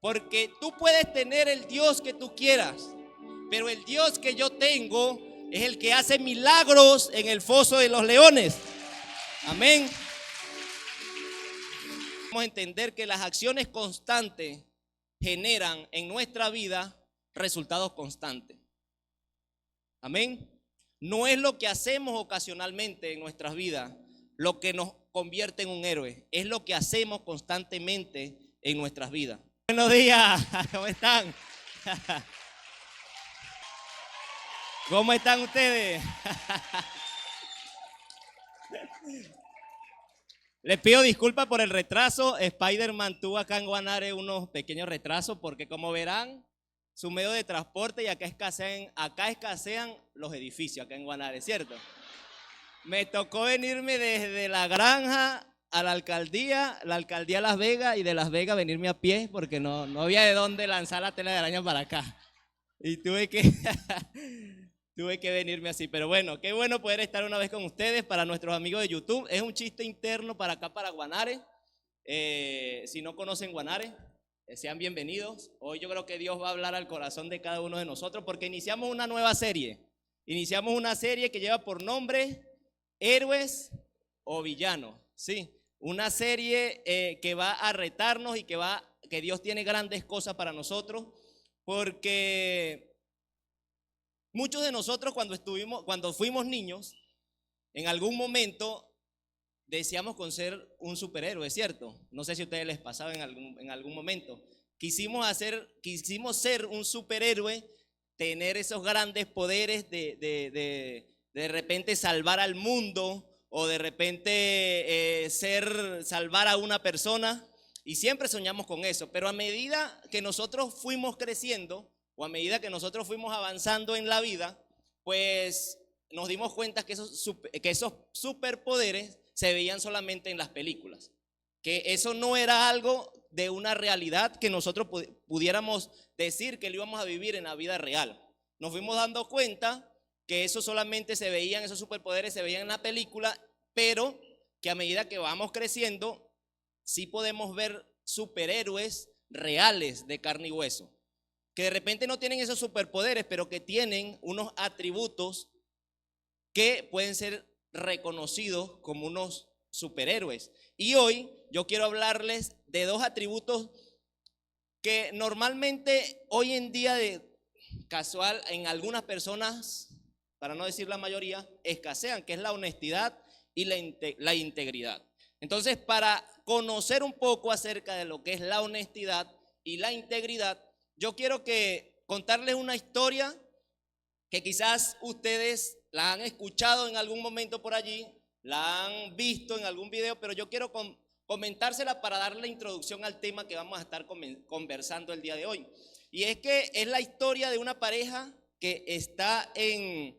Porque tú puedes tener el Dios que tú quieras, pero el Dios que yo tengo es el que hace milagros en el foso de los leones. Amén. Vamos a entender que las acciones constantes generan en nuestra vida resultados constantes. Amén. No es lo que hacemos ocasionalmente en nuestras vidas lo que nos convierte en un héroe, es lo que hacemos constantemente en nuestras vidas. Buenos días, ¿cómo están? ¿Cómo están ustedes? Les pido disculpas por el retraso. Spider-Man tuvo acá en Guanare unos pequeños retrasos porque, como verán, su medio de transporte y acá escasean los edificios acá en Guanare, ¿cierto? Me tocó venirme desde la granja a la alcaldía de Las Vegas, y de Las Vegas venirme a pie porque no había de dónde lanzar la tela de araña para acá. Y tuve que venirme así. Pero bueno, qué bueno poder estar una vez con ustedes. Para nuestros amigos de YouTube, es un chiste interno para acá, para Guanare. Si no conocen Guanare, sean bienvenidos. Hoy yo creo que Dios va a hablar al corazón de cada uno de nosotros porque iniciamos una nueva serie. Iniciamos una serie que lleva por nombre Héroes o Villanos. Sí, una serie que va a retarnos y que Dios tiene grandes cosas para nosotros, porque muchos de nosotros cuando fuimos niños, en algún momento deseamos con ser un superhéroe, ¿cierto? No sé si a ustedes les pasaba en algún momento. Quisimos ser un superhéroe, tener esos grandes poderes de repente salvar al mundo, o de repente salvar a una persona, y siempre soñamos con eso. Pero a medida que nosotros fuimos creciendo, o a medida que nosotros fuimos avanzando en la vida, pues nos dimos cuenta que esos superpoderes se veían solamente en las películas, que eso no era algo de una realidad que nosotros pudiéramos decir que lo íbamos a vivir en la vida real. Nos fuimos dando cuenta que esos superpoderes se veían en la película, pero que a medida que vamos creciendo, sí podemos ver superhéroes reales de carne y hueso, que de repente no tienen esos superpoderes, pero que tienen unos atributos que pueden ser reconocidos como unos superhéroes. Y hoy yo quiero hablarles de dos atributos que normalmente hoy en día de casual en algunas personas, para no decir la mayoría, escasean, que es la honestidad y la integridad. Entonces, para conocer un poco acerca de lo que es la honestidad y la integridad, yo quiero contarles una historia que quizás ustedes la han escuchado en algún momento por allí, la han visto en algún video, pero yo quiero comentársela para darle introducción al tema que vamos a estar conversando el día de hoy. Y es que es la historia de una pareja que está en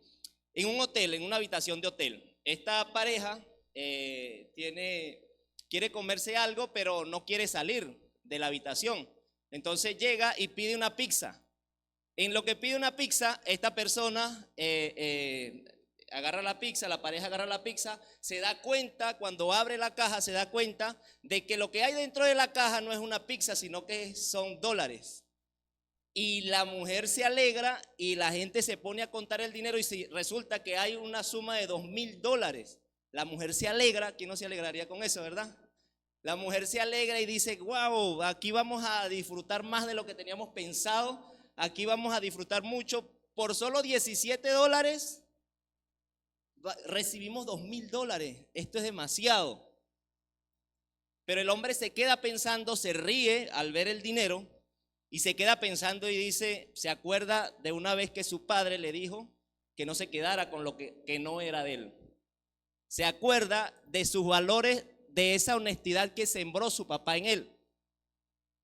un hotel, en una habitación de hotel. Esta pareja quiere comerse algo, pero no quiere salir de la habitación. Entonces llega y pide una pizza. En lo que pide una pizza, esta persona agarra la pizza, la pareja agarra la pizza, se da cuenta, cuando abre la caja, se da cuenta de que lo que hay dentro de la caja no es una pizza, sino que son dólares. Y la mujer se alegra y la gente se pone a contar el dinero, y si resulta que hay una suma de $2,000. La mujer se alegra. ¿Quién no se alegraría con eso, verdad? La mujer se alegra y dice: wow, aquí vamos a disfrutar más de lo que teníamos pensado. Aquí vamos a disfrutar mucho. Por solo $17 recibimos $2,000. Esto es demasiado. Pero el hombre se queda pensando, se ríe al ver el dinero, y se queda pensando y se acuerda de una vez que su padre le dijo que no se quedara con lo que no era de él. Se acuerda de sus valores, de esa honestidad que sembró su papá en él.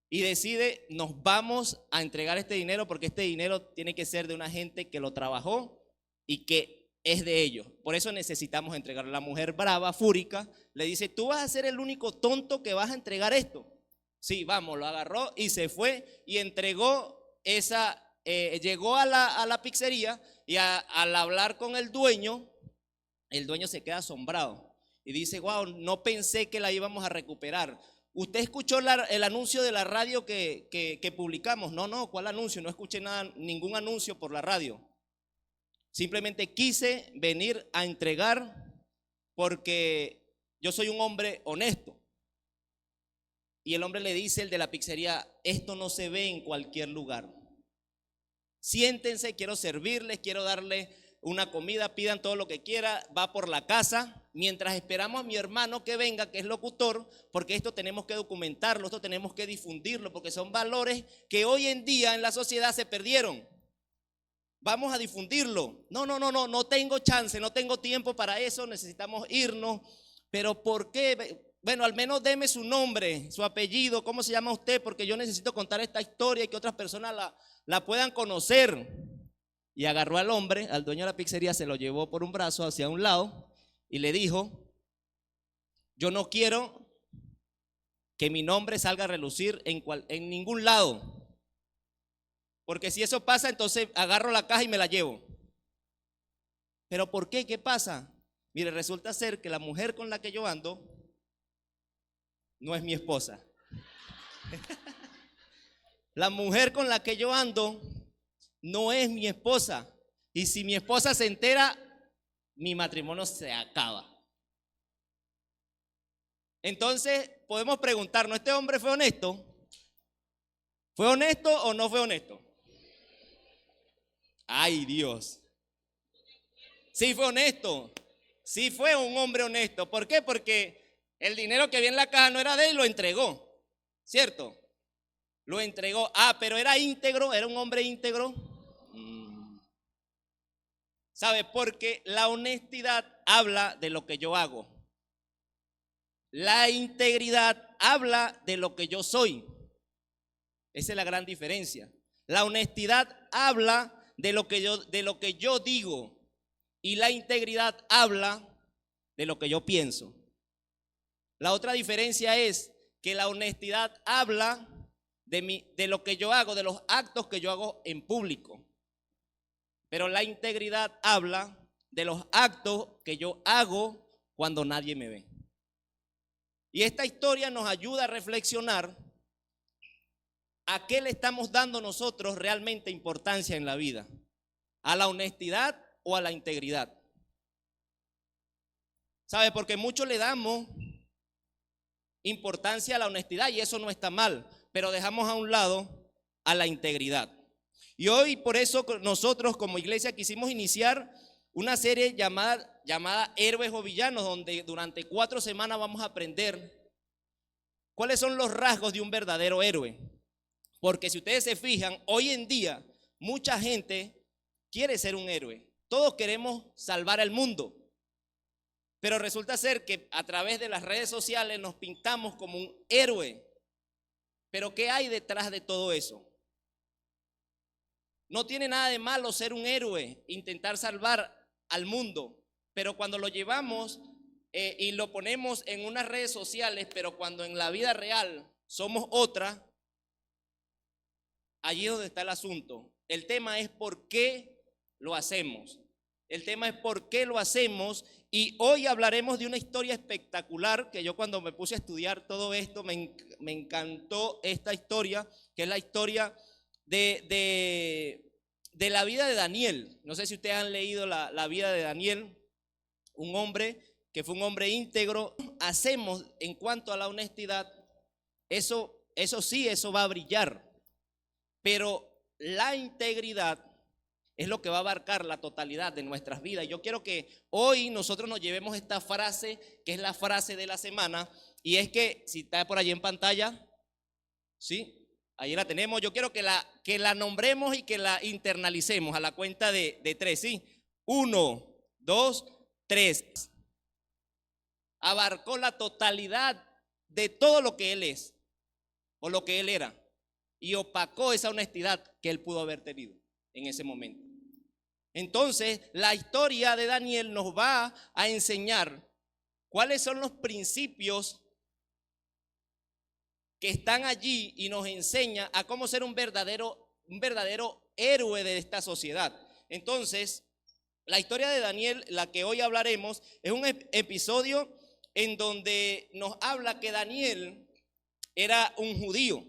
Y decide: nos vamos a entregar este dinero, porque este dinero tiene que ser de una gente que lo trabajó y que es de ellos. Por eso necesitamos entregarlo. La mujer brava, fúrica, le dice: tú vas a ser el único tonto que vas a entregar esto. Sí, vamos. Lo agarró y se fue y entregó llegó a la pizzería, y al hablar con el dueño se queda asombrado y dice: wow, no pensé que la íbamos a recuperar. ¿Usted escuchó el anuncio de la radio que publicamos? No, ¿cuál anuncio? No escuché nada, ningún anuncio por la radio. Simplemente quise venir a entregar porque yo soy un hombre honesto. Y el hombre le dice, el de la pizzería, esto no se ve en cualquier lugar. Siéntense, quiero servirles, quiero darles una comida, pidan todo lo que quiera, va por la casa, mientras esperamos a mi hermano que venga, que es locutor, porque esto tenemos que documentarlo, esto tenemos que difundirlo, porque son valores que hoy en día en la sociedad se perdieron. Vamos a difundirlo. No tengo chance, no tengo tiempo para eso, necesitamos irnos. Pero ¿por qué? Bueno, al menos deme su nombre, su apellido, ¿cómo se llama usted? Porque yo necesito contar esta historia y que otras personas la puedan conocer. Y agarró al hombre, al dueño de la pizzería, se lo llevó por un brazo hacia un lado y le dijo, yo no quiero que mi nombre salga a relucir en ningún lado. Porque si eso pasa, entonces agarro la caja y me la llevo. ¿Pero por qué? ¿Qué pasa? Mire, resulta ser que la mujer con la que yo ando no es mi esposa. La mujer con la que yo ando no es mi esposa. Y si mi esposa se entera, mi matrimonio se acaba. Entonces podemos preguntarnos, ¿este hombre fue honesto? ¿Fue honesto o no fue honesto? Ay, Dios. Sí fue honesto. Sí fue un hombre honesto. ¿Por qué? Porque el dinero que había en la caja no era de él, lo entregó. ¿Cierto? Lo entregó. Pero era íntegro, era un hombre íntegro. ¿Sabe? Porque la honestidad habla de lo que yo hago. La integridad habla de lo que yo soy. Esa es la gran diferencia. La honestidad habla de lo que yo digo. Y la integridad habla de lo que yo pienso. La otra diferencia es que la honestidad habla de lo que yo hago, de los actos que yo hago en público. Pero la integridad habla de los actos que yo hago cuando nadie me ve. Y esta historia nos ayuda a reflexionar a qué le estamos dando nosotros realmente importancia en la vida. ¿A la honestidad o a la integridad? ¿Sabe? Porque muchos le damos importancia a la honestidad y eso no está mal, pero dejamos a un lado a la integridad. Y hoy por eso nosotros como iglesia quisimos iniciar una serie llamada Héroes o Villanos, donde durante 4 semanas vamos a aprender cuáles son los rasgos de un verdadero héroe. Porque si ustedes se fijan, hoy en día mucha gente quiere ser un héroe. Todos queremos salvar al mundo. Pero resulta ser que a través de las redes sociales nos pintamos como un héroe. Pero ¿qué hay detrás de todo eso? No tiene nada de malo ser un héroe, intentar salvar al mundo. Pero cuando lo llevamos y lo ponemos en unas redes sociales, pero cuando en la vida real somos otra, allí es donde está el asunto. El tema es por qué lo hacemos. El tema es por qué lo hacemos. Y hoy hablaremos de una historia espectacular que yo cuando me puse a estudiar todo esto me encantó esta historia, que es la historia de la vida de Daniel. No sé si ustedes han leído la vida de Daniel, un hombre que fue un hombre íntegro. Hacemos en cuanto a la honestidad, eso sí, eso va a brillar. Pero la integridad es lo que va a abarcar la totalidad de nuestras vidas. Y yo quiero que hoy nosotros nos llevemos esta frase, que es la frase de la semana, y es que, si está por allí en pantalla, ¿sí? Ahí la tenemos. Yo quiero que la nombremos y que la internalicemos a la cuenta de 3, ¿sí? 1, 2, 3. Abarcó la totalidad de todo lo que él es, o lo que él era, y opacó esa honestidad que él pudo haber tenido en ese momento. Entonces, la historia de Daniel nos va a enseñar cuáles son los principios que están allí y nos enseña a cómo ser un verdadero héroe de esta sociedad. Entonces, la historia de Daniel, la que hoy hablaremos, es un episodio en donde nos habla que Daniel era un judío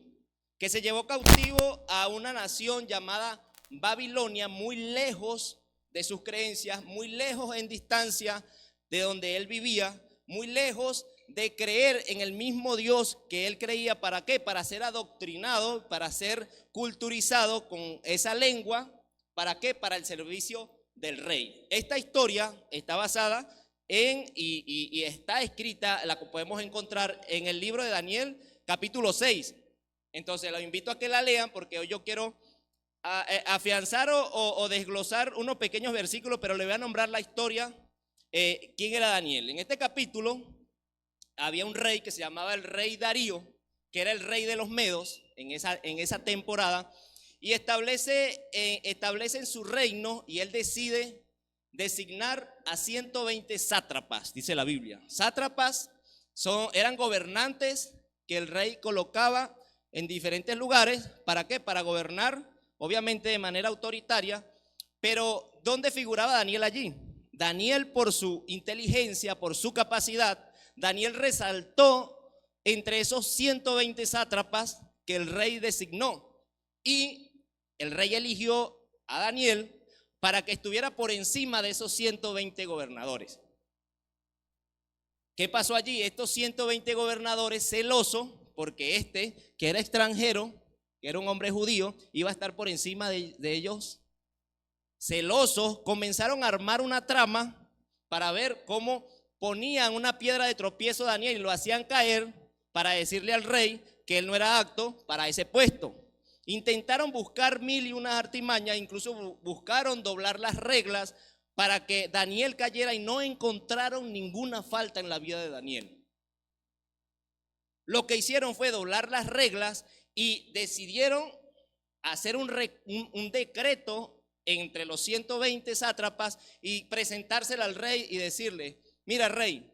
que se llevó cautivo a una nación llamada Babilonia, muy lejos de sus creencias, muy lejos en distancia de donde él vivía, muy lejos de creer en el mismo Dios que él creía. ¿Para qué? Para ser adoctrinado, para ser culturizado con esa lengua. ¿Para qué? Para el servicio del rey. Esta historia está basada y está escrita, la podemos encontrar en el libro de Daniel, capítulo 6. Entonces los invito a que la lean, porque hoy yo quiero afianzar o desglosar unos pequeños versículos, pero le voy a nombrar la historia. ¿Quién era Daniel? En este capítulo había un rey que se llamaba el rey Darío, que era el rey de los Medos en esa temporada, y establece en su reino, y él decide designar a 120 sátrapas, dice la Biblia. Sátrapas eran gobernantes que el rey colocaba en diferentes lugares. ¿Para qué? Para gobernar, obviamente de manera autoritaria. Pero ¿dónde figuraba Daniel allí? Daniel, por su inteligencia, por su capacidad, Daniel resaltó entre esos 120 sátrapas que el rey designó, y el rey eligió a Daniel para que estuviera por encima de esos 120 gobernadores. ¿Qué pasó allí? Estos 120 gobernadores, celosos, porque que era extranjero, que era un hombre judío, iba a estar por encima de ellos, celosos, comenzaron a armar una trama para ver cómo ponían una piedra de tropiezo a Daniel y lo hacían caer, para decirle al rey que él no era apto para ese puesto. Intentaron buscar mil y una artimañas, incluso buscaron doblar las reglas para que Daniel cayera, y no encontraron ninguna falta en la vida de Daniel. Lo que hicieron fue doblar las reglas y decidieron hacer un decreto entre los 120 sátrapas y presentárselo al rey y decirle: mira, rey,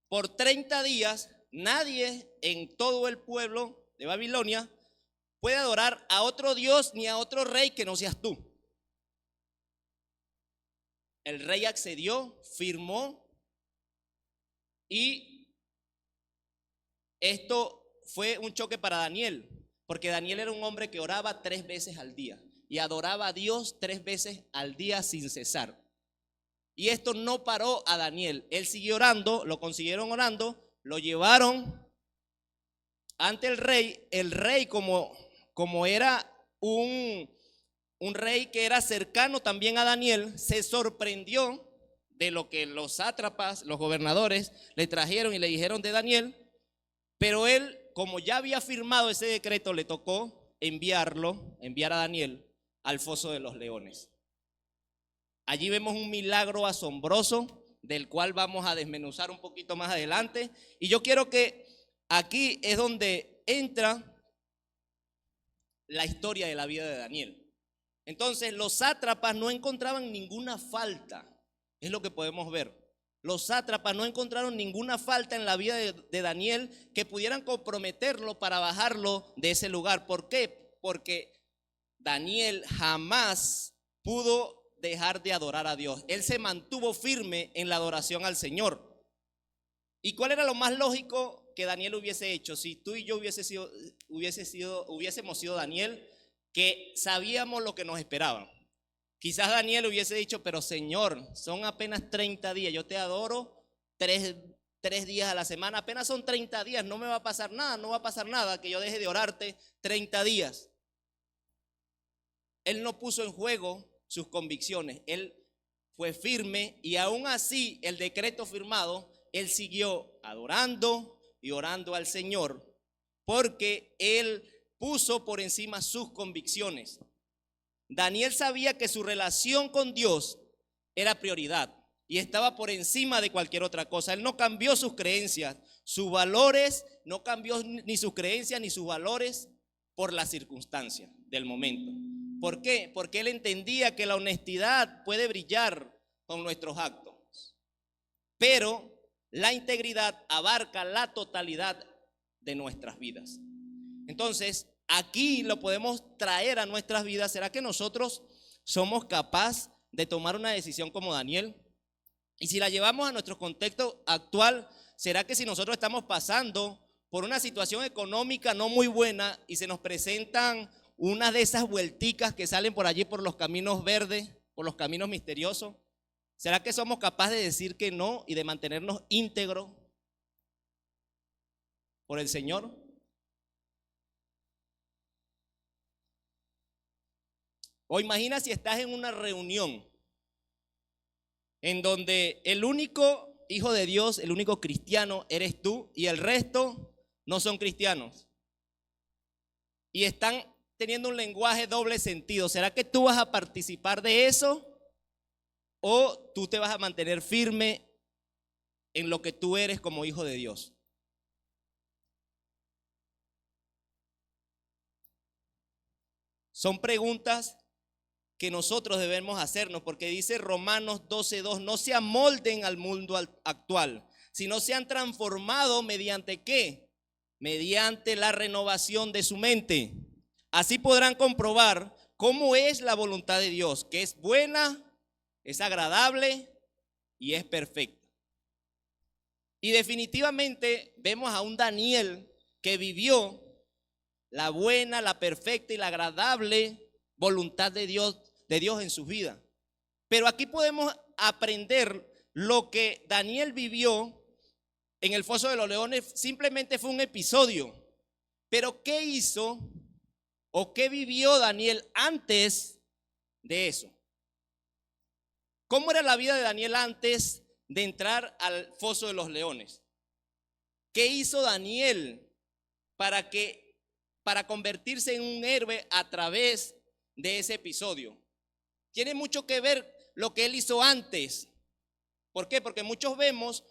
por 30 días nadie en todo el pueblo de Babilonia puede adorar a otro Dios ni a otro rey que no seas tú. El rey accedió, firmó, y esto fue un choque para Daniel, porque Daniel era un hombre que oraba 3 veces al día y adoraba a Dios 3 veces al día sin cesar. Y esto no paró a Daniel. Él siguió orando, lo consiguieron orando, lo llevaron ante el rey. El rey, como era un rey que era cercano también a Daniel, se sorprendió de lo que los sátrapas, los gobernadores, le trajeron y le dijeron de Daniel. Pero él, como ya había firmado ese decreto, le tocó enviar a Daniel al foso de los leones. Allí vemos un milagro asombroso, del cual vamos a desmenuzar un poquito más adelante. Y yo quiero que aquí es donde entra la historia de la vida de Daniel. Entonces, los sátrapas no encontraban ninguna falta, es lo que podemos ver. Los sátrapas no encontraron ninguna falta en la vida de Daniel que pudieran comprometerlo para bajarlo de ese lugar. ¿Por qué? Porque Daniel jamás pudo dejar de adorar a Dios. Él se mantuvo firme en la adoración al Señor. ¿Y cuál era lo más lógico que Daniel hubiese hecho? Si tú y yo hubiésemos sido Daniel, que sabíamos lo que nos esperaba. Quizás Daniel hubiese dicho: pero Señor, son apenas 30 días, yo te adoro 3 días a la semana, apenas son 30 días, no me va a pasar nada, no va a pasar nada que yo deje de orarte 30 días. Él no puso en juego sus convicciones, él fue firme, y aún así el decreto firmado, él siguió adorando y orando al Señor, porque él puso por encima sus convicciones. Daniel sabía que su relación con Dios era prioridad y estaba por encima de cualquier otra cosa. Él no cambió sus creencias, sus valores, no cambió ni sus creencias ni sus valores por las circunstancias del momento. ¿Por qué? Porque él entendía que la honestidad puede brillar con nuestros actos, pero la integridad abarca la totalidad de nuestras vidas. Entonces, aquí lo podemos traer a nuestras vidas. ¿Será que nosotros somos capaces de tomar una decisión como Daniel? Y si la llevamos a nuestro contexto actual, ¿será que si nosotros estamos pasando por una situación económica no muy buena y se nos presentan unas de esas vuelticas que salen por allí por los caminos verdes, por los caminos misteriosos, ¿será que somos capaces de decir que no y de mantenernos íntegros por el Señor? O imagina si estás en una reunión en donde el único hijo de Dios, el único cristiano eres tú y el resto no son cristianos. Y están teniendo un lenguaje doble sentido. ¿Será que tú vas a participar de eso o tú te vas a mantener firme en lo que tú eres como hijo de Dios? Son preguntas que nosotros debemos hacernos, porque dice Romanos 12:2, no se amolden al mundo actual, sino sean transformados mediante ¿qué? Mediante la renovación de su mente. Así podrán comprobar cómo es la voluntad de Dios, que es buena, es agradable y es perfecta. Y definitivamente vemos a un Daniel que vivió la buena, la perfecta y la agradable voluntad de Dios en su vida. Pero aquí podemos aprender lo que Daniel vivió en el foso de los leones. Simplemente fue un episodio. Pero ¿qué hizo o qué vivió Daniel antes de eso? ¿Cómo era la vida de Daniel antes de entrar al foso de los leones? ¿Qué hizo Daniel para convertirse en un héroe a través de ese episodio? Tiene mucho que ver lo que él hizo antes. ¿Por qué? Porque muchos vemos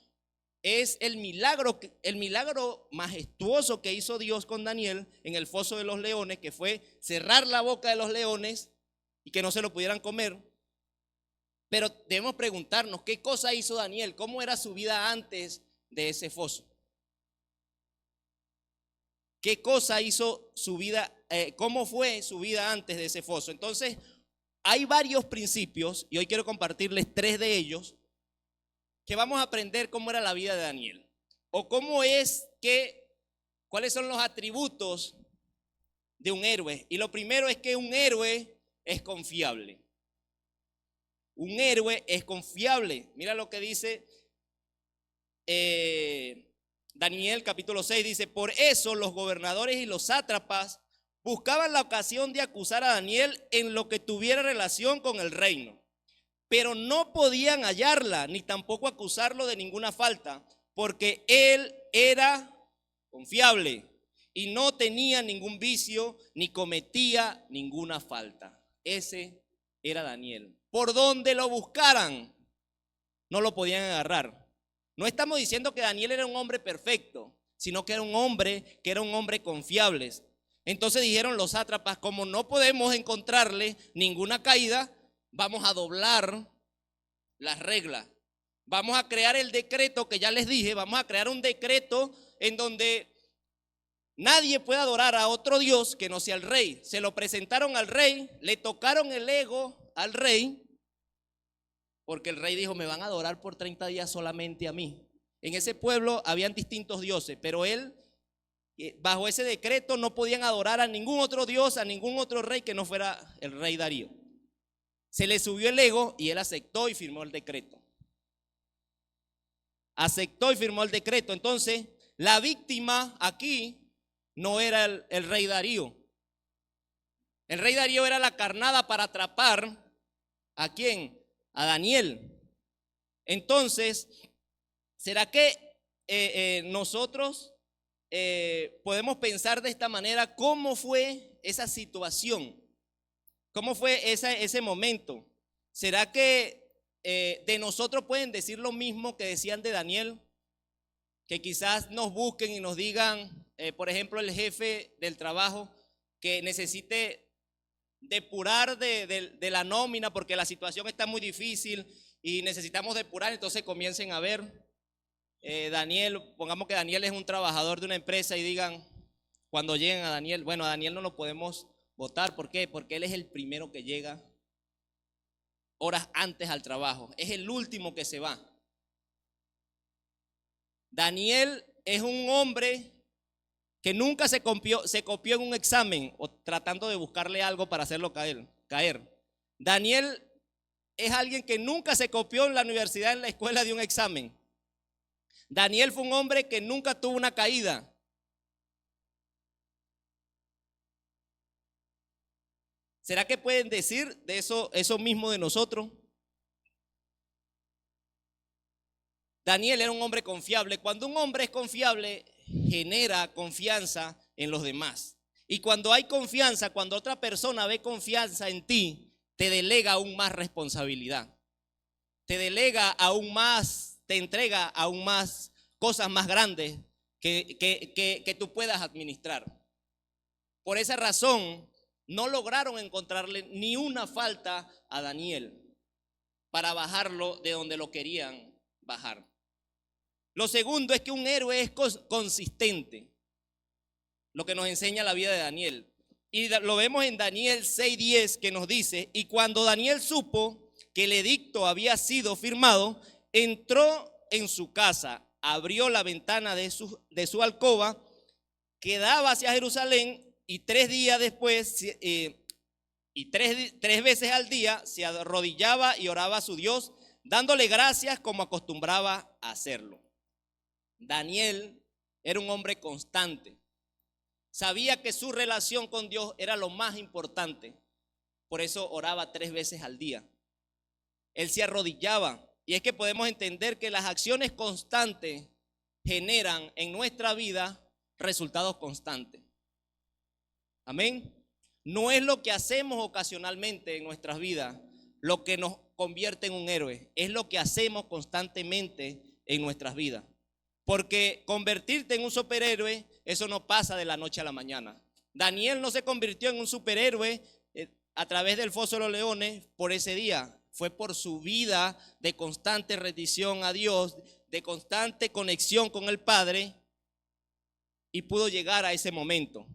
es el milagro majestuoso que hizo Dios con Daniel en el foso de los leones, que fue cerrar la boca de los leones y que no se lo pudieran comer. Pero debemos preguntarnos, ¿qué cosa hizo Daniel? ¿Cómo era su vida antes de ese foso? ¿Qué cosa hizo su vida? ¿Cómo fue su vida antes de ese foso? Entonces, hay varios principios, y hoy quiero compartirles 3 de ellos, que vamos a aprender cómo era la vida de Daniel. O cuáles son los atributos de un héroe. Y lo primero es que un héroe es confiable. Un héroe es confiable. Mira lo que dice Daniel capítulo 6, dice, por eso los gobernadores y los sátrapas buscaban la ocasión de acusar a Daniel en lo que tuviera relación con el reino, pero no podían hallarla, ni tampoco acusarlo de ninguna falta, porque él era confiable y no tenía ningún vicio, ni cometía ninguna falta. Ese era Daniel. Por donde lo buscaran, no lo podían agarrar. No estamos diciendo que Daniel era un hombre perfecto, sino que era un hombre confiable. Entonces dijeron los sátrapas, como no podemos encontrarle ninguna caída, vamos a doblar las reglas. Vamos a crear el decreto que ya les dije, vamos a crear un decreto en donde nadie puede adorar a otro Dios que no sea el rey. Se lo presentaron al rey, le tocaron el ego al rey, porque el rey dijo, me van a adorar por 30 días solamente a mí. En ese pueblo habían distintos dioses, pero él, bajo ese decreto, no podían adorar a ningún otro dios, a ningún otro rey que no fuera el rey Darío. Se le subió el ego y él aceptó y firmó el decreto. Aceptó y firmó el decreto. Entonces, la víctima aquí no era el rey Darío. El rey Darío era la carnada para atrapar ¿a quién? A Daniel. Entonces, ¿será que nosotros podemos pensar de esta manera cómo fue esa situación? ¿Cómo fue ese momento? ¿Será que de nosotros pueden decir lo mismo que decían de Daniel? Que quizás nos busquen y nos digan, por ejemplo, el jefe del trabajo que necesite depurar de la nómina porque la situación está muy difícil y necesitamos depurar, entonces comiencen a ver, Daniel, pongamos que Daniel es un trabajador de una empresa y digan, cuando lleguen a Daniel, bueno, a Daniel no lo podemos votar, ¿por qué? Porque él es el primero que llega horas antes al trabajo, es el último que se va. Daniel es un hombre que nunca se copió en un examen o tratando de buscarle algo para hacerlo caer. Daniel es alguien que nunca se copió en la universidad, en la escuela de un examen. Daniel fue un hombre que nunca tuvo una caída. ¿Será que pueden decir de eso mismo de nosotros? Daniel era un hombre confiable. Cuando un hombre es confiable, genera confianza en los demás. Y cuando hay confianza, cuando otra persona ve confianza en ti, te delega aún más responsabilidad. Te delega aún más, te entrega aún más cosas más grandes que tú puedas administrar. Por esa razón, no lograron encontrarle ni una falta a Daniel para bajarlo de donde lo querían bajar. Lo segundo es que un héroe es consistente, lo que nos enseña la vida de Daniel. Y lo vemos en Daniel 6:10 que nos dice: y cuando Daniel supo que el edicto había sido firmado, entró en su casa, abrió la ventana de su alcoba que daba hacia Jerusalén, y 3 días después, tres veces al día, se arrodillaba y oraba a su Dios, dándole gracias como acostumbraba a hacerlo. Daniel era un hombre constante. Sabía que su relación con Dios era lo más importante. Por eso oraba 3 veces al día. Él se arrodillaba. Y es que podemos entender que las acciones constantes generan en nuestra vida resultados constantes. Amén. No es lo que hacemos ocasionalmente en nuestras vidas lo que nos convierte en un héroe. Es lo que hacemos constantemente en nuestras vidas. Porque convertirte en un superhéroe, eso no pasa de la noche a la mañana. Daniel no se convirtió en un superhéroe a través del foso de los leones por ese día. Fue por su vida de constante rendición a Dios, de constante conexión con el Padre, y pudo llegar a ese momento.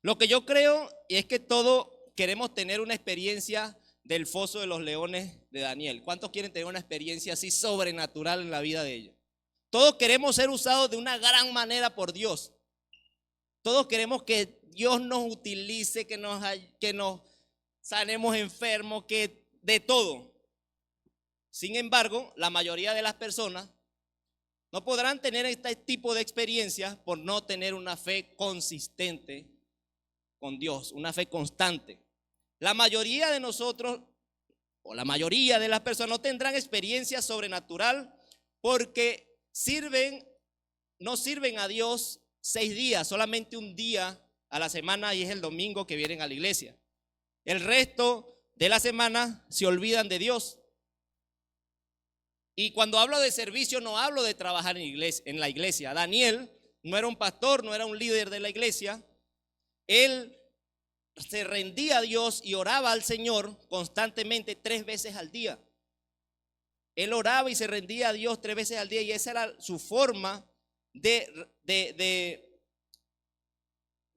Lo que yo creo es que todos queremos tener una experiencia del foso de los leones de Daniel. ¿Cuántos quieren tener una experiencia así sobrenatural en la vida de ellos? Todos queremos ser usados de una gran manera por Dios. Todos queremos que Dios nos utilice, que nos sanemos enfermos, que de todo. Sin embargo, la mayoría de las personas no podrán tener este tipo de experiencias por no tener una fe consistente con Dios, una fe constante. La mayoría de nosotros, o la mayoría de las personas, no tendrán experiencia sobrenatural porque no sirven a Dios 6 días, solamente un día a la semana, y es el domingo que vienen a la iglesia. El resto de la semana se olvidan de Dios. Y cuando hablo de servicio, no hablo de trabajar en la iglesia. Daniel no era un pastor, no era un líder de la iglesia. Él se rendía a Dios y oraba al Señor constantemente 3 veces al día. Él oraba y se rendía a Dios 3 veces al día, y esa era su forma de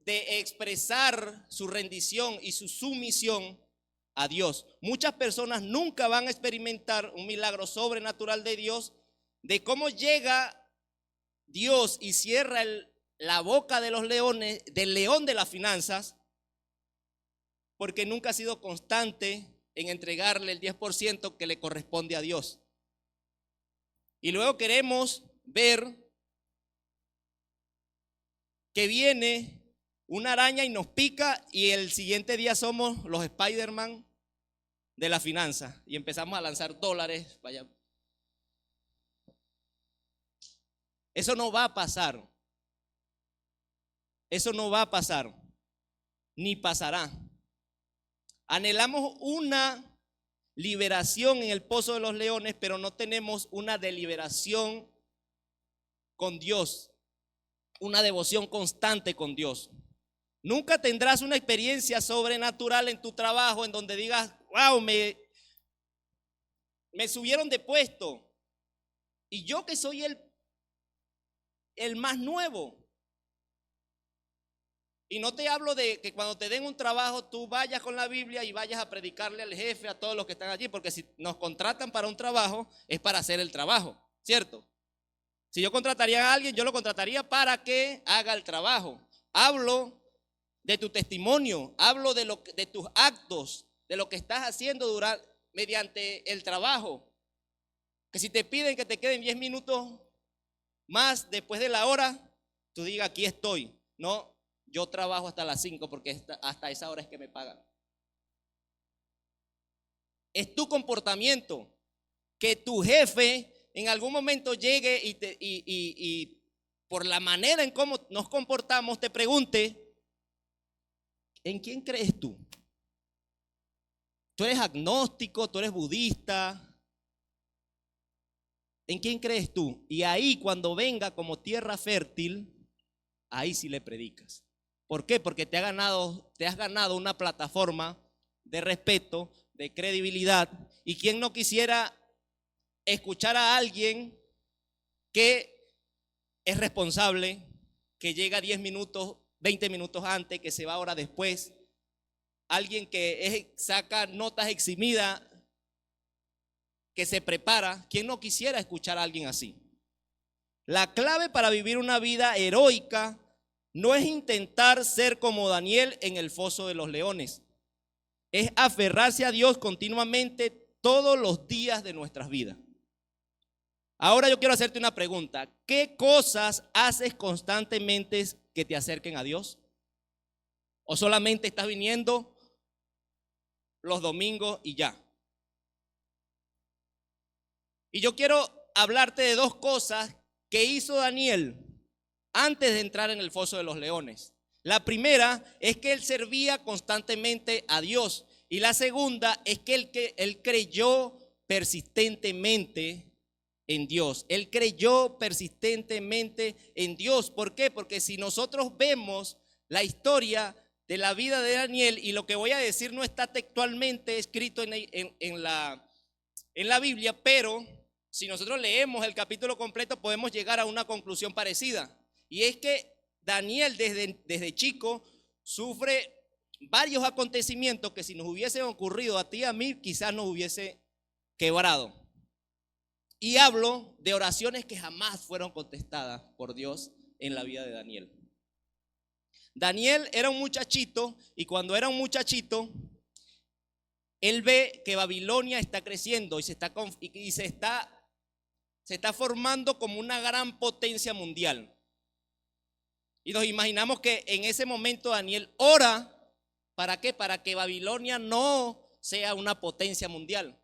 expresar su rendición y su sumisión a Dios. Muchas personas nunca van a experimentar un milagro sobrenatural de Dios, de cómo llega Dios y cierra la boca de los leones, del león de las finanzas, porque nunca ha sido constante en entregarle el 10% que le corresponde a Dios. Y luego queremos ver que viene una araña y nos pica, y el siguiente día somos los Spider-Man de la finanza y empezamos a lanzar dólares para allá. Eso no va a pasar. Eso no va a pasar, ni pasará. Anhelamos una liberación en el pozo de los leones, pero no tenemos una deliberación con Dios, una devoción constante con Dios. Nunca tendrás una experiencia sobrenatural en tu trabajo en donde digas: wow, me subieron de puesto, y yo que soy el más nuevo. Y no te hablo de que cuando te den un trabajo tú vayas con la Biblia y vayas a predicarle al jefe, a todos los que están allí, porque si nos contratan para un trabajo es para hacer el trabajo, ¿cierto? Si yo contrataría a alguien, yo lo contrataría para que haga el trabajo. Hablo de tu testimonio, hablo de tus actos, de lo que estás haciendo mediante el trabajo. Que si te piden que te queden 10 minutos más después de la hora, tú digas, aquí estoy. No, yo trabajo hasta las 5 porque hasta esa hora es que me pagan. Es tu comportamiento, que tu jefe en algún momento llegue y por la manera en cómo nos comportamos te pregunte, ¿en quién crees tú? ¿Tú eres agnóstico? ¿Tú eres budista? ¿En quién crees tú? Y ahí cuando venga como tierra fértil, ahí sí le predicas. ¿Por qué? Porque te has ganado una plataforma de respeto, de credibilidad. ¿Y quién no quisiera escuchar a alguien que es responsable, que llega 10 minutos, 20 minutos antes, que se va hora después? Alguien que saca notas eximidas, que se prepara. ¿Quién no quisiera escuchar a alguien así? La clave para vivir una vida heroica no es intentar ser como Daniel en el foso de los leones. Es aferrarse a Dios continuamente todos los días de nuestras vidas. Ahora yo quiero hacerte una pregunta. ¿Qué cosas haces constantemente que te acerquen a Dios? ¿O solamente estás viniendo los domingos y ya? Y yo quiero hablarte de dos cosas que hizo Daniel antes de entrar en el foso de los leones. La primera es que él servía constantemente a Dios. Y la segunda es que él creyó persistentemente en Dios. Él creyó persistentemente en Dios. ¿Por qué? Porque si nosotros vemos la historia de la vida de Daniel, y lo que voy a decir no está textualmente escrito en la Biblia, pero si nosotros leemos el capítulo completo podemos llegar a una conclusión parecida. Y es que Daniel desde chico sufre varios acontecimientos que si nos hubiesen ocurrido a ti y a mí, quizás nos hubiese quebrado. Y hablo de oraciones que jamás fueron contestadas por Dios en la vida de Daniel. Daniel era un muchachito, y cuando era un muchachito, él ve que Babilonia está creciendo y se está formando como una gran potencia mundial. Y nos imaginamos que en ese momento Daniel ora, ¿para qué? Para que Babilonia no sea una potencia mundial.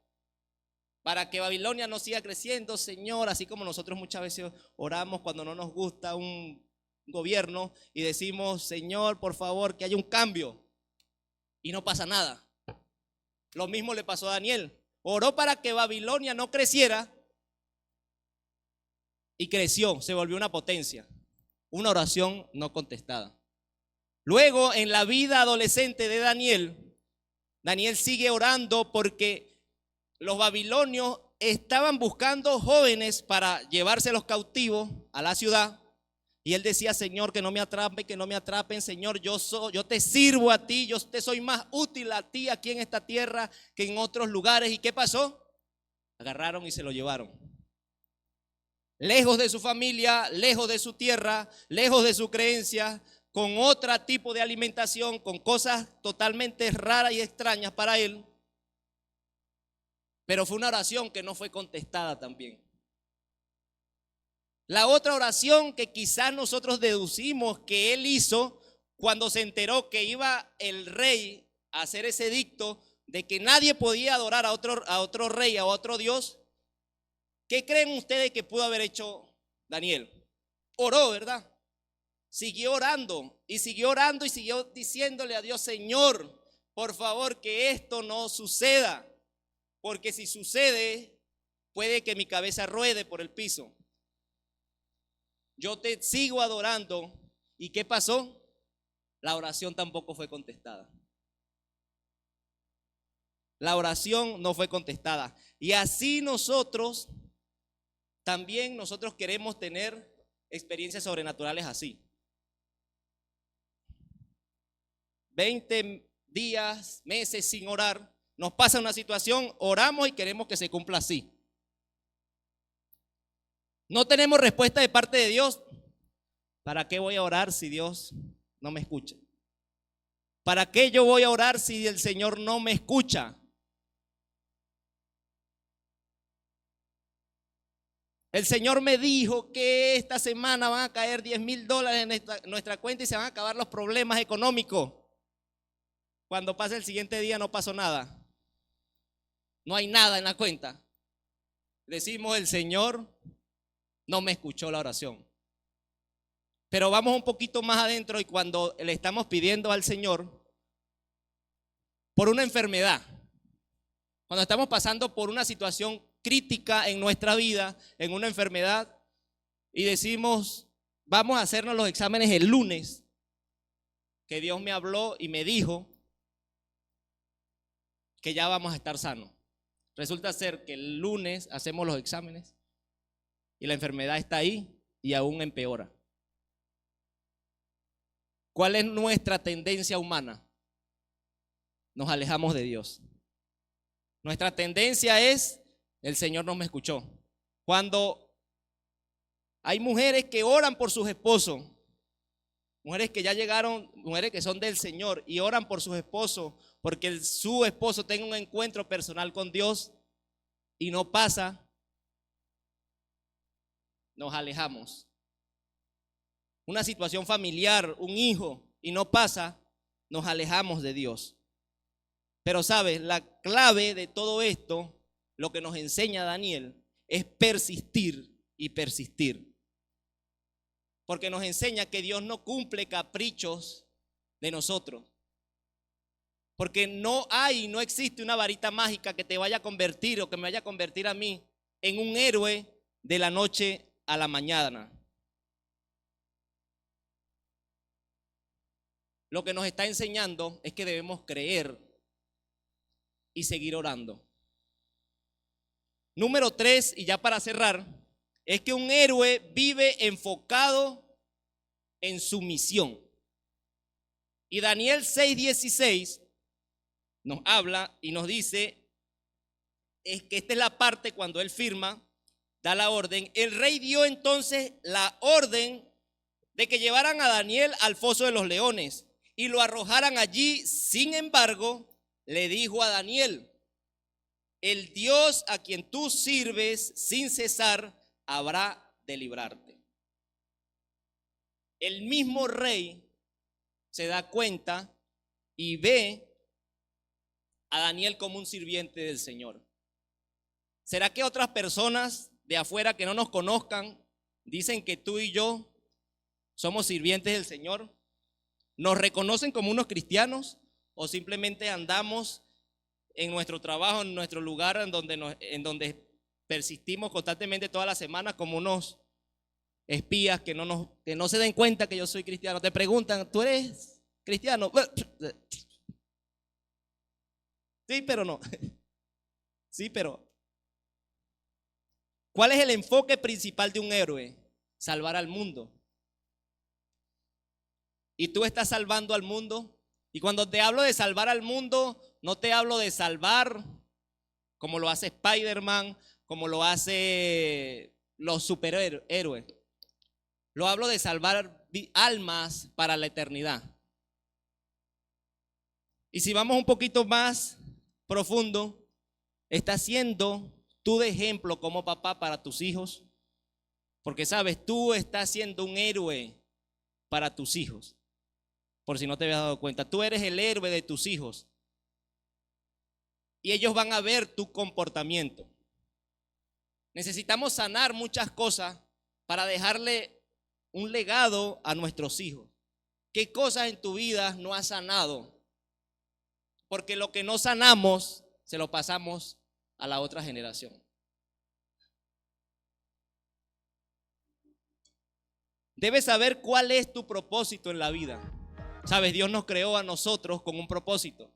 Para que Babilonia no siga creciendo, Señor, así como nosotros muchas veces oramos cuando no nos gusta un gobierno y decimos, Señor, por favor, que haya un cambio. Y no pasa nada. Lo mismo le pasó a Daniel. Oró para que Babilonia no creciera y creció, se volvió una potencia. Una oración no contestada. Luego, en la vida adolescente de Daniel, Daniel sigue orando porque los babilonios estaban buscando jóvenes para llevárselos cautivos a la ciudad. Y él decía, Señor, que no me atrapen, Señor, yo te sirvo a ti, yo te soy más útil a ti aquí en esta tierra que en otros lugares. ¿Y qué pasó? Agarraron y se lo llevaron. Lejos de su familia, lejos de su tierra, lejos de su creencia, con otro tipo de alimentación, con cosas totalmente raras y extrañas para él. Pero fue una oración que no fue contestada también. La otra oración que quizás nosotros deducimos que él hizo cuando se enteró que iba el rey a hacer ese edicto de que nadie podía adorar a otro rey, a otro Dios. ¿Qué creen ustedes que pudo haber hecho Daniel? Oró, ¿verdad? Siguió orando y siguió diciéndole a Dios, Señor, por favor que esto no suceda, porque si sucede puede que mi cabeza ruede por el piso. Yo te sigo adorando. ¿Y qué pasó? La oración tampoco fue contestada. La oración no fue contestada. Y así nosotros queremos tener experiencias sobrenaturales así. 20 días, meses sin orar, nos pasa una situación, oramos y queremos que se cumpla así. No tenemos respuesta de parte de Dios. ¿Para qué voy a orar si Dios no me escucha? ¿Para qué yo voy a orar si el Señor no me escucha? El Señor me dijo que esta semana van a caer $10,000 en nuestra cuenta y se van a acabar los problemas económicos. Cuando pasa el siguiente día no pasó nada. No hay nada en la cuenta. Decimos, el Señor no me escuchó la oración. Pero vamos un poquito más adentro y cuando le estamos pidiendo al Señor por una enfermedad, cuando estamos pasando por una situación crítica en nuestra vida, en una enfermedad, y decimos, vamos a hacernos los exámenes el lunes, que Dios me habló y me dijo que ya vamos a estar sanos. Resulta ser que el lunes hacemos los exámenes y la enfermedad está ahí y aún empeora. ¿Cuál es nuestra tendencia humana? Nos alejamos de Dios. Nuestra tendencia es, el Señor no me escuchó. Cuando hay mujeres que oran por sus esposos, mujeres que ya llegaron, mujeres que son del Señor y oran por sus esposos, porque su esposo tenga un encuentro personal con Dios y no pasa, nos alejamos. Una situación familiar, un hijo, y no pasa, nos alejamos de Dios. Pero sabes, la clave de todo esto, lo que nos enseña Daniel, es persistir y persistir. Porque nos enseña que Dios no cumple caprichos de nosotros. Porque no existe una varita mágica que te vaya a convertir o que me vaya a convertir a mí en un héroe de la noche a la mañana. Lo que nos está enseñando es que debemos creer y seguir orando. Número 3, y ya para cerrar, es que un héroe vive enfocado en su misión. Y Daniel 6:16 nos habla y nos dice, es que esta es la parte cuando él firma, da la orden. El rey dio entonces la orden de que llevaran a Daniel al foso de los leones y lo arrojaran allí. Sin embargo, le dijo a Daniel, el Dios a quien tú sirves sin cesar habrá de librarte. El mismo rey se da cuenta y ve a Daniel como un sirviente del Señor. ¿Será que otras personas de afuera que no nos conozcan dicen que tú y yo somos sirvientes del Señor? ¿Nos reconocen como unos cristianos o simplemente andamos en nuestro trabajo, en nuestro lugar en donde persistimos constantemente toda la semana como unos espías que no se den cuenta que yo soy cristiano? Te preguntan, ¿tú eres cristiano? Sí, pero no. Sí, pero ¿cuál es el enfoque principal de un héroe? Salvar al mundo. Y tú estás salvando al mundo. Y cuando te hablo de salvar al mundo, no te hablo de salvar como lo hace Spider-Man, como lo hace los superhéroes. Lo hablo de salvar almas para la eternidad. Y si vamos un poquito más profundo, ¿estás siendo tú de ejemplo como papá para tus hijos? Porque sabes, tú estás siendo un héroe para tus hijos. Por si no te habías dado cuenta, tú eres el héroe de tus hijos. Y ellos van a ver tu comportamiento. Necesitamos sanar muchas cosas para dejarle un legado a nuestros hijos. ¿Qué cosas en tu vida no has sanado? Porque lo que no sanamos, se lo pasamos a la otra generación. Debes saber cuál es tu propósito en la vida. Sabes, Dios nos creó a nosotros con un propósito.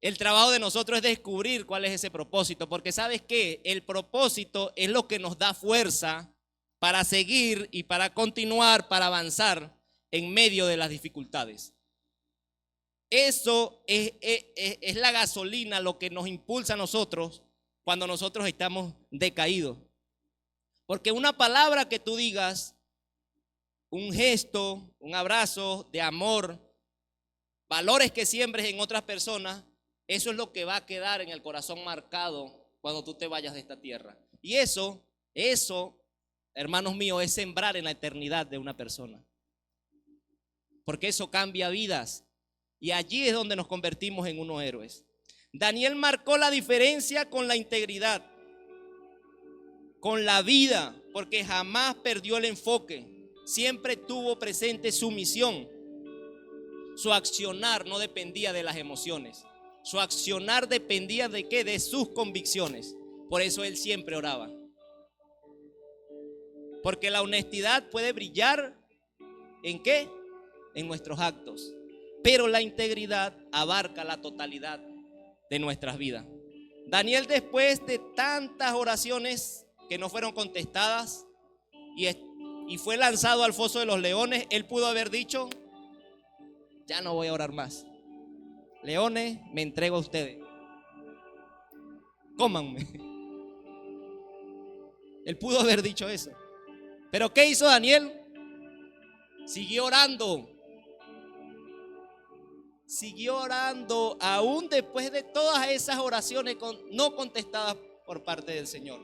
El trabajo de nosotros es descubrir cuál es ese propósito, porque ¿sabes qué? El propósito es lo que nos da fuerza para seguir y para continuar, para avanzar en medio de las dificultades. Eso es la gasolina, lo que nos impulsa a nosotros cuando nosotros estamos decaídos. Porque una palabra que tú digas, un gesto, un abrazo de amor, valores que siembres en otras personas, eso es lo que va a quedar en el corazón marcado cuando tú te vayas de esta tierra. Y eso, hermanos míos, es sembrar en la eternidad de una persona. Porque eso cambia vidas. Y allí es donde nos convertimos en unos héroes. Daniel marcó la diferencia con la integridad, con la vida, porque jamás perdió el enfoque. Siempre tuvo presente su misión. Su accionar no dependía de las emociones. Su accionar dependía de qué, de sus convicciones. Por eso él siempre oraba. Porque la honestidad puede brillar ¿en qué? En nuestros actos. Pero la integridad abarca la totalidad de nuestras vidas. Daniel, después de tantas oraciones que no fueron contestadas y fue lanzado al foso de los leones, él pudo haber dicho: ya no voy a orar más. Leones, me entrego a ustedes. Cómanme. Él pudo haber dicho eso. Pero ¿qué hizo Daniel? Siguió orando. Siguió orando aún después de todas esas oraciones no contestadas por parte del Señor.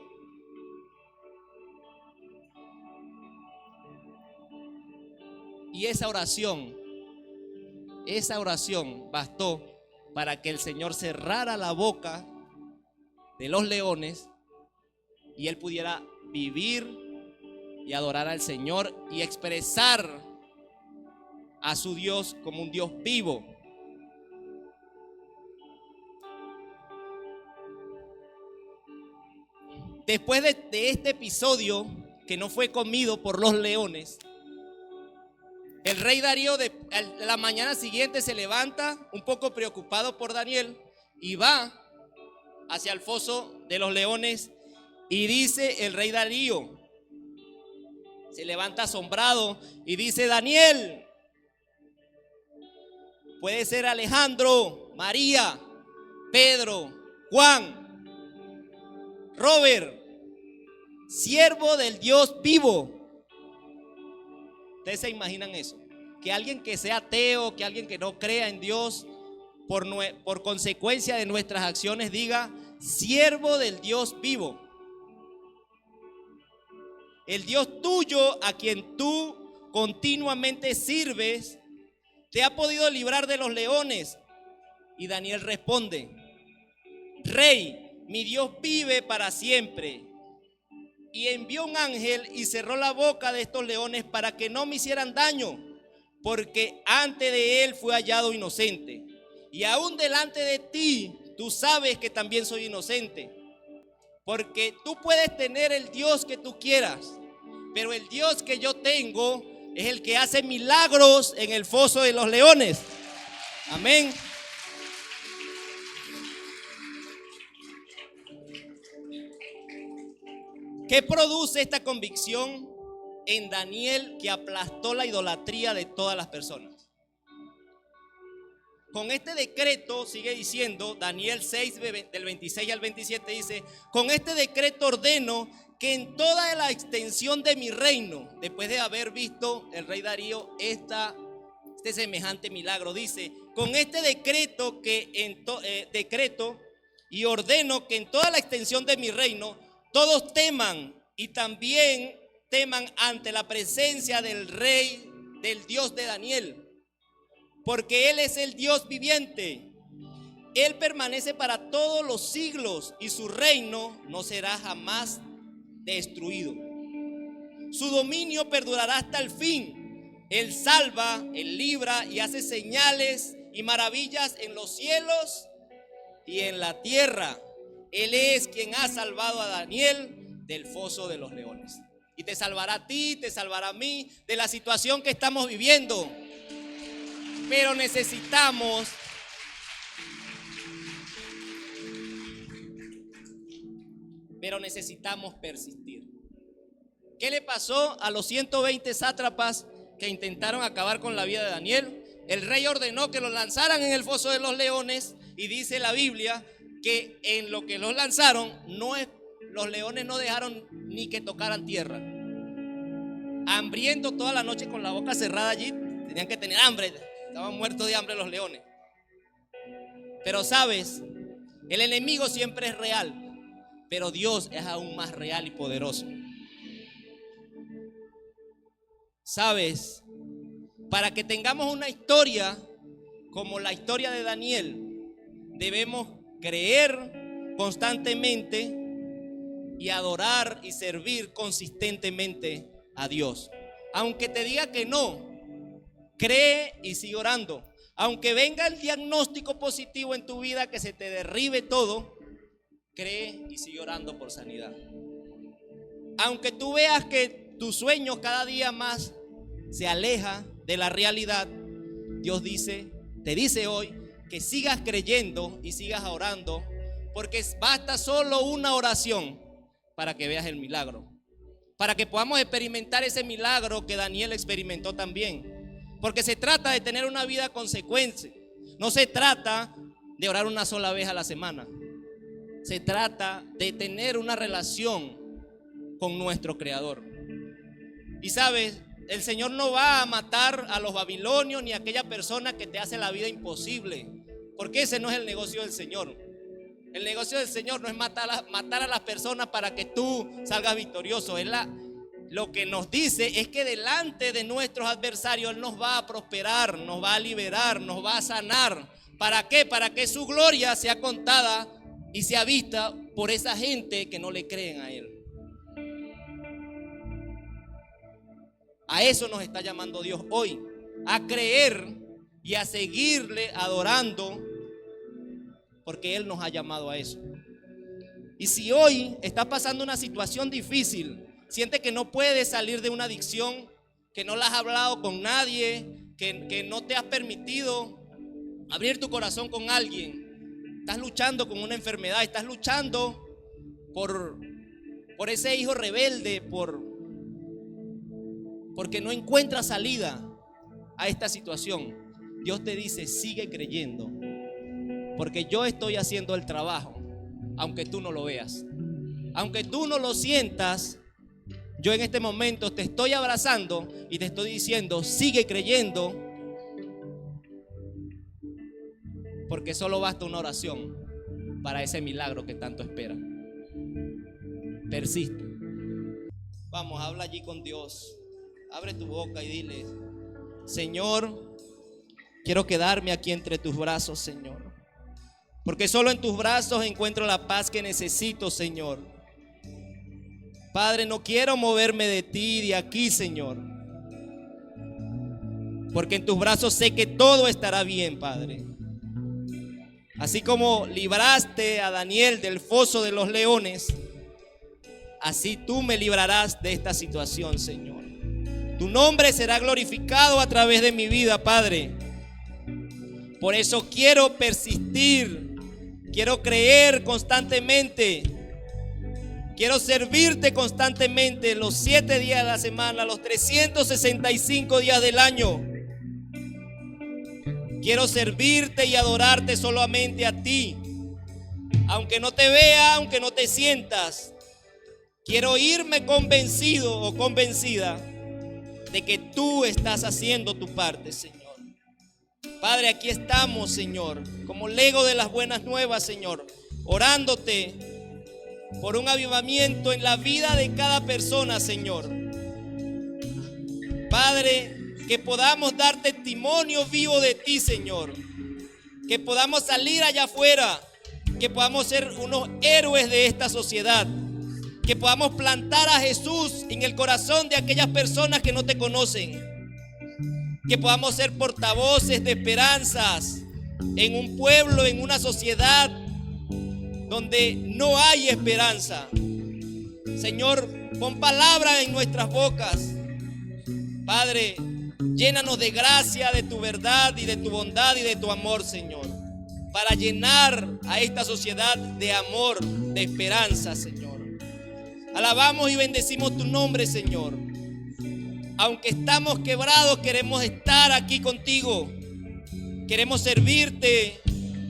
Y esa oración bastó para que el Señor cerrara la boca de los leones y él pudiera vivir y adorar al Señor y expresar a su Dios como un Dios vivo. Después de este episodio que no fue comido por los leones, el rey Darío la mañana siguiente se levanta un poco preocupado por Daniel y va hacia el foso de los leones y dice el rey Darío, se levanta asombrado y dice: Daniel, puede ser Alejandro, María, Pedro, Juan, Robert, siervo del Dios vivo. ¿Ustedes se imaginan eso? Que alguien que sea ateo, que alguien que no crea en Dios, por consecuencia de nuestras acciones diga: siervo del Dios vivo. El Dios tuyo, a quien tú continuamente sirves, te ha podido librar de los leones. Y Daniel responde: Rey, mi Dios vive para siempre. Y envió un ángel y cerró la boca de estos leones para que no me hicieran daño, porque antes de él fue hallado inocente. Y aún delante de ti, tú sabes que también soy inocente. Porque tú puedes tener el Dios que tú quieras, pero el Dios que yo tengo es el que hace milagros en el foso de los leones. Amén. ¿Qué produce esta convicción en Daniel, que aplastó la idolatría de todas las personas? Con este decreto, sigue diciendo Daniel 6 del 26 al 27, dice: con este decreto ordeno que en toda la extensión de mi reino, después de haber visto el rey Darío este semejante milagro, dice: con este decreto decreto y ordeno que en toda la extensión de mi reino todos teman, y también teman ante la presencia del rey, del Dios de Daniel, porque él es el Dios viviente. Él permanece para todos los siglos y su reino no será jamás destruido. Su dominio perdurará hasta el fin. Él salva, él libra y hace señales y maravillas en los cielos y en la tierra. Él es quien ha salvado a Daniel del foso de los leones. Y te salvará a ti, te salvará a mí de la situación que estamos viviendo. Pero necesitamos persistir. ¿Qué le pasó a los 120 sátrapas que intentaron acabar con la vida de Daniel? El rey ordenó que los lanzaran en el foso de los leones y dice la Biblia que en lo que los lanzaron no los leones no dejaron ni que tocaran tierra. Hambrientos toda la noche con la boca cerrada allí, tenían que tener hambre, estaban muertos de hambre los leones. Pero sabes, el enemigo siempre es real, pero Dios es aún más real y poderoso. Sabes, para que tengamos una historia como la historia de Daniel, debemos creer constantemente y adorar y servir consistentemente a Dios. Aunque te diga que no, cree y sigue orando. Aunque venga el diagnóstico positivo en tu vida, que se te derribe todo, cree y sigue orando por sanidad. Aunque tú veas que tu sueño cada día más se aleja de la realidad, Dios te dice hoy que sigas creyendo y sigas orando, porque basta solo una oración para que veas el milagro, para que podamos experimentar ese milagro que Daniel experimentó también. Porque se trata de tener una vida consecuente. No se trata de orar una sola vez a la semana. Se trata de tener una relación con nuestro Creador. Y sabes, el Señor no va a matar a los babilonios ni a aquella persona que te hace la vida imposible, porque ese no es el negocio del Señor. El negocio del Señor no es matar a las personas para que tú salgas victorioso. Lo que nos dice es que delante de nuestros adversarios Él nos va a prosperar, nos va a liberar, nos va a sanar. ¿Para qué? Para que su gloria sea contada y sea vista por esa gente que no le creen a Él. A eso nos está llamando Dios hoy, a creer y a seguirle adorando, porque Él nos ha llamado a eso. Y si hoy estás pasando una situación difícil, sientes que no puedes salir de una adicción, que no la has hablado con nadie, que no te has permitido abrir tu corazón con alguien, estás luchando con una enfermedad, estás luchando por ese hijo rebelde, porque no encuentras salida a esta situación, Dios te dice: sigue creyendo, porque yo estoy haciendo el trabajo, aunque tú no lo veas, aunque tú no lo sientas. Yo en este momento te estoy abrazando y te estoy diciendo: sigue creyendo, porque solo basta una oración para ese milagro que tanto espera. Persiste. Vamos, habla allí con Dios. Abre tu boca y dile: Señor, quiero quedarme aquí entre tus brazos, Señor, porque solo en tus brazos encuentro la paz que necesito, Señor. Padre, no quiero moverme de ti, de aquí, Señor, porque en tus brazos sé que todo estará bien, Padre. Así como libraste a Daniel del foso de los leones, así tú me librarás de esta situación, Señor. Tu nombre será glorificado a través de mi vida, Padre. Por eso quiero persistir, quiero creer constantemente, quiero servirte constantemente los 7 días de la semana, los 365 días del año. Quiero servirte y adorarte solamente a ti, aunque no te vea, aunque no te sientas. Quiero irme convencido o convencida de que tú estás haciendo tu parte, Señor. Padre, aquí estamos, Señor, como lego de las buenas nuevas, Señor, orándote por un avivamiento en la vida de cada persona, Señor. Padre, que podamos dar testimonio vivo de ti, Señor. Que podamos salir allá afuera, que podamos ser unos héroes de esta sociedad. Que podamos plantar a Jesús en el corazón de aquellas personas que no te conocen. Que podamos ser portavoces de esperanzas en un pueblo, en una sociedad donde no hay esperanza. Señor, pon palabra en nuestras bocas. Padre, llénanos de gracia, de tu verdad y de tu bondad y de tu amor, Señor, para llenar a esta sociedad de amor, de esperanza, Señor. Alabamos y bendecimos tu nombre, Señor. Aunque estamos quebrados, queremos estar aquí contigo. Queremos servirte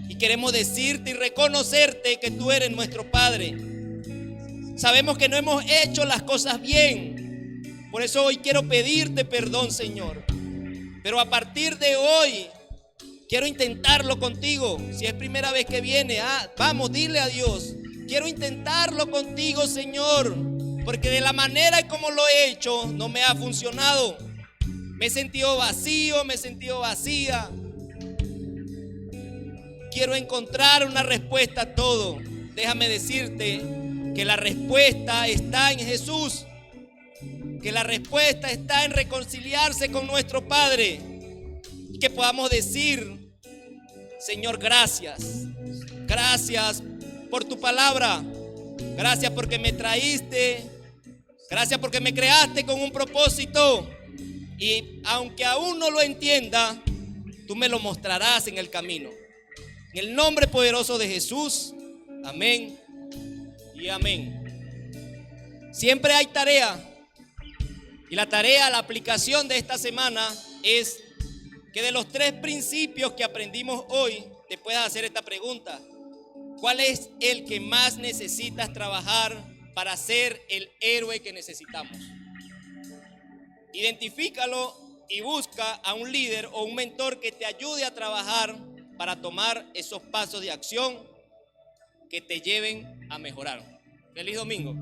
y queremos decirte y reconocerte que tú eres nuestro Padre. Sabemos que no hemos hecho las cosas bien. Por eso hoy quiero pedirte perdón, Señor. Pero a partir de hoy quiero intentarlo contigo. Si es primera vez que viene, vamos, dile a Dios: quiero intentarlo contigo, Señor, porque de la manera en como lo he hecho no me ha funcionado. Me he sentido vacío, me he sentido vacía. Quiero encontrar una respuesta a todo. Déjame decirte que la respuesta está en Jesús, que la respuesta está en reconciliarse con nuestro Padre, y que podamos decir: Señor, gracias. Gracias por tu palabra. Gracias porque me traíste. Gracias porque me creaste con un propósito. Y aunque aún no lo entienda, tú me lo mostrarás en el camino. En el nombre poderoso de Jesús. Amén y amén. Siempre hay tarea. Y la tarea, la aplicación de esta semana es que de los 3 principios que aprendimos hoy, te puedas hacer esta pregunta: ¿cuál es el que más necesitas trabajar para ser el héroe que necesitamos? Identifícalo y busca a un líder o un mentor que te ayude a trabajar para tomar esos pasos de acción que te lleven a mejorar. Feliz domingo.